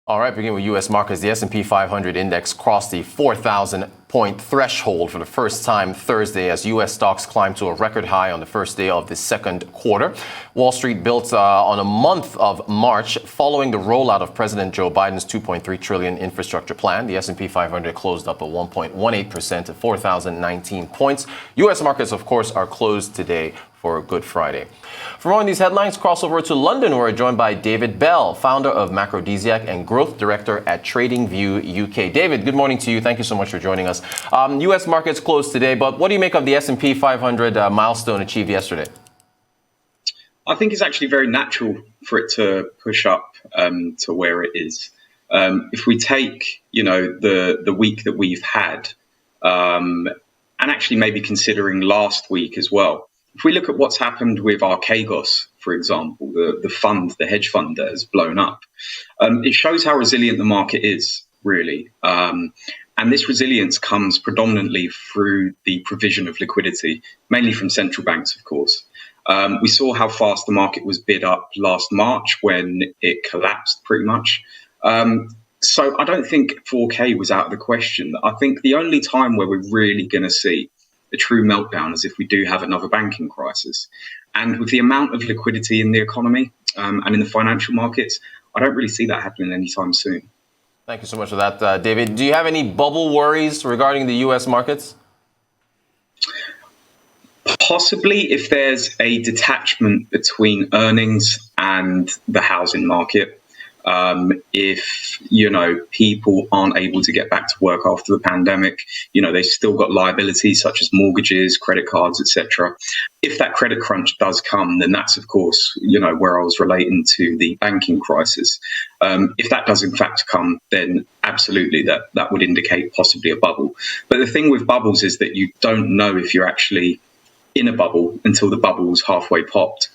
All right, beginning with U.S. markets, the S&P 500 index crossed the 4,000-point threshold for the first time Thursday as U.S. stocks climbed to a record high on the first day of the second quarter. Wall Street built on a month of March following the rollout of President Joe Biden's $2.3 trillion infrastructure plan. The S&P 500 closed up at 1.18% to 4,019 points. U.S. markets, of course, are closed today for Good Friday. For more on these headlines, cross over to London, where we're joined by David Belle, founder of Macrodesiac and Growth Director at TradingView UK. David, good morning to you. Thank you so much for joining us. U.S. markets closed today, but what do you make of the S&P 500 milestone achieved yesterday? I think it's actually very natural for it to push up to where it is. If we take, the week that we've had, and actually maybe considering last week as well, if we look at what's happened with Archegos, for example, the hedge fund that has blown up, it shows how resilient the market is, really. And this resilience comes predominantly through the provision of liquidity, mainly from central banks, of course. We saw how fast the market was bid up last March when it collapsed pretty much. So I don't think 4K was out of the question. I think the only time where we're really going to see a true meltdown is if we do have another banking crisis. And with the amount of liquidity in the economy and in the financial markets, I don't really see that happening anytime soon. Thank you so much for that, David. Do you have any bubble worries regarding the U.S. markets? Possibly if there's a detachment between earnings and the housing market. If, people aren't able to get back to work after the pandemic, they've still got liabilities such as mortgages, credit cards, etc. If that credit crunch does come, then that's, of course, where I was relating to the banking crisis. If that does in fact come, then absolutely that would indicate possibly a bubble. But the thing with bubbles is that you don't know if you're actually in a bubble until the bubble's halfway popped.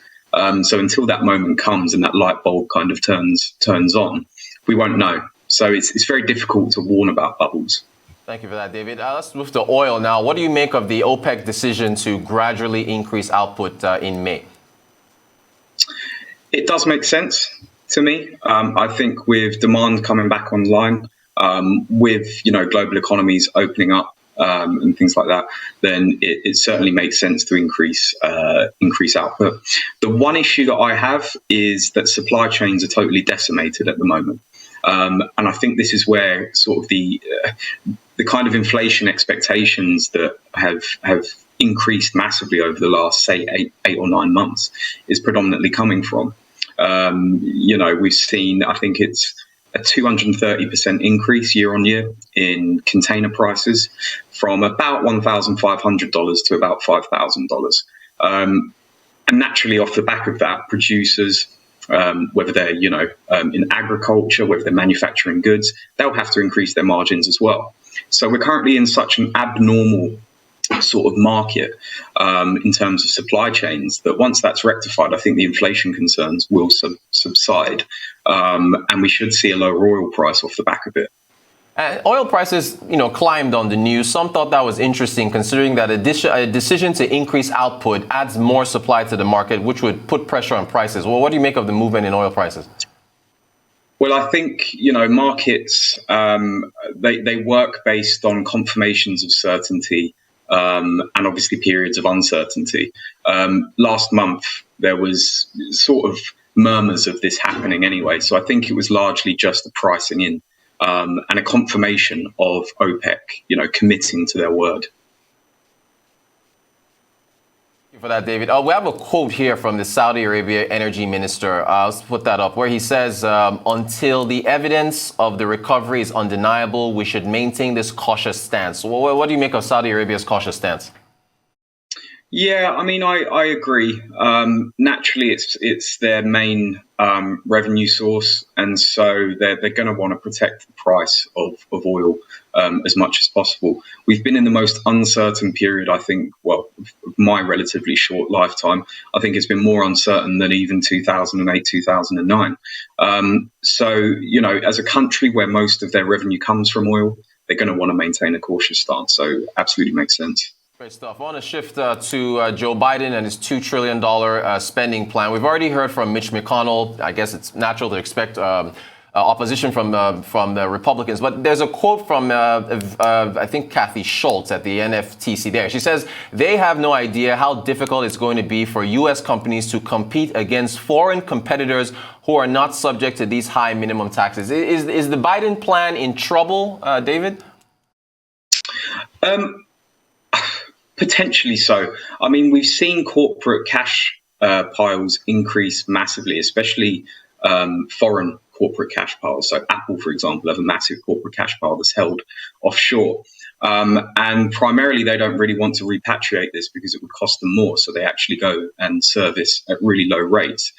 So until that moment comes and that light bulb kind of turns on, we won't know. So it's very difficult to warn about bubbles. Thank you for that, David. Let's move to oil now. What do you make of the OPEC decision to gradually increase output in May? It does make sense to me. I think with demand coming back online, with global economies opening up, and things like that, then it certainly makes sense to increase output. The one issue that I have is that supply chains are totally decimated at the moment, and I think this is where sort of the kind of inflation expectations that have increased massively over the last, say, eight or 9 months is predominantly coming from. We've seen, I think it's a 230% increase year on year in container prices from about $1,500 to about $5,000. And naturally, off the back of that, producers, whether they're, in agriculture, whether they're manufacturing goods, they'll have to increase their margins as well. So we're currently in such an abnormal sort of market in terms of supply chains that once that's rectified, I think the inflation concerns will subside, and we should see a lower oil price off the back of it. Oil prices, climbed on the news. Some thought that was interesting, considering that a decision to increase output adds more supply to the market, which would put pressure on prices. Well, what do you make of the movement in oil prices? Well, I think, markets, they work based on confirmations of certainty. And obviously periods of uncertainty. Last month, there was sort of murmurs of this happening anyway. So I think it was largely just the pricing in and a confirmation of OPEC, committing to their word. Thank you for that, David. We have a quote here from the Saudi Arabia energy minister. Let's put that up, where he says, until the evidence of the recovery is undeniable, we should maintain this cautious stance. What do you make of Saudi Arabia's cautious stance? Yeah, I mean, I agree. Naturally, it's their main revenue source, and so they're going to want to protect the price of oil as much as possible. We've been in the most uncertain period, I think, of my relatively short lifetime. I think it's been more uncertain than even 2008, 2009. So, as a country where most of their revenue comes from oil, they're going to want to maintain a cautious stance. So absolutely makes sense. Great stuff. I want to shift to Joe Biden and his $2 trillion spending plan. We've already heard from Mitch McConnell. I guess it's natural to expect opposition from the Republicans. But there's a quote from, I think, Kathy Schultz at the NFTC there. She says they have no idea how difficult it's going to be for U.S. companies to compete against foreign competitors who are not subject to these high minimum taxes. Is the Biden plan in trouble, David? Potentially so. I mean, we've seen corporate cash piles increase massively, especially foreign corporate cash piles. So Apple, for example, have a massive corporate cash pile that's held offshore. And primarily, they don't really want to repatriate this because it would cost them more. So they actually go and service at really low rates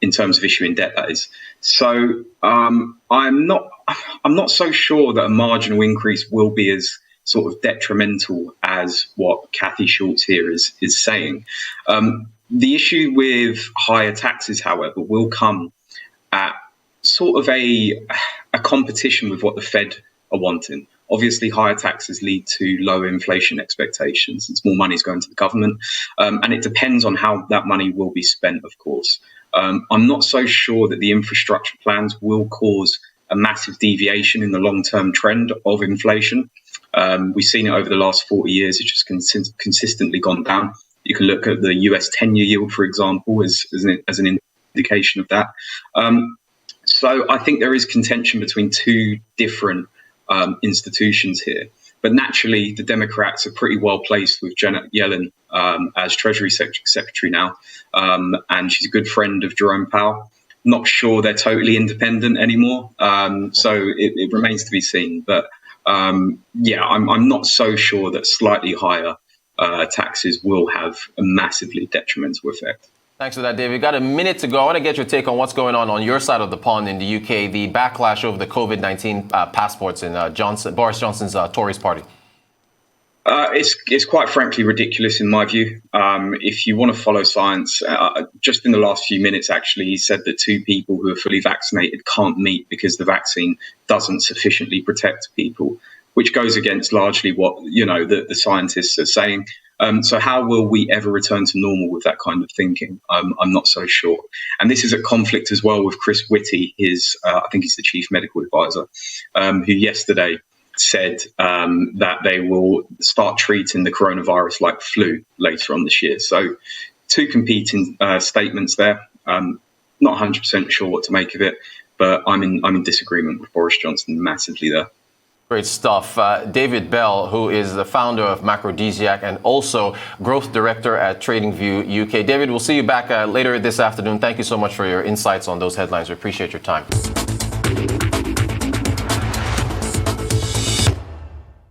in terms of issuing debt, that is. So I'm not so sure that a marginal increase will be as sort of detrimental as what Kathy Schultz here is saying. The issue with higher taxes, however, will come at sort of a competition with what the Fed are wanting. Obviously, higher taxes lead to lower inflation expectations. It's more money is going to the government. And it depends on how that money will be spent, of course. I'm not so sure that the infrastructure plans will cause a massive deviation in the long-term trend of inflation. We've seen it over the last 40 years. It's just consistently gone down. You can look at the US 10-year yield, for example, as an indication of that. So I think there is contention between two different institutions here. But naturally, the Democrats are pretty well placed with Janet Yellen as Treasury Secretary now. And she's a good friend of Jerome Powell. Not sure they're totally independent anymore. So it remains to be seen. But I'm not so sure that slightly higher taxes will have a massively detrimental effect. Thanks for that, David. We've got a minute to go. I want to get your take on what's going on your side of the pond in the UK, the backlash over the COVID-19 passports in Boris Johnson's Tories party. It's quite frankly ridiculous in my view. If you want to follow science, just in the last few minutes, actually, he said that 2 people who are fully vaccinated can't meet because the vaccine doesn't sufficiently protect people, which goes against largely what, the scientists are saying. So how will we ever return to normal with that kind of thinking? I'm not so sure. And this is a conflict as well with Chris Whitty, I think he's the chief medical advisor, who yesterday said that they will start treating the coronavirus like flu later on this year. So 2 competing statements there. Not 100% sure what to make of it, but I'm in disagreement with Boris Johnson massively there. Great stuff. David Belle, who is the founder of Macrodesiac and also Growth Director at TradingView UK. David, we'll see you back later this afternoon. Thank you so much for your insights on those headlines. We appreciate your time.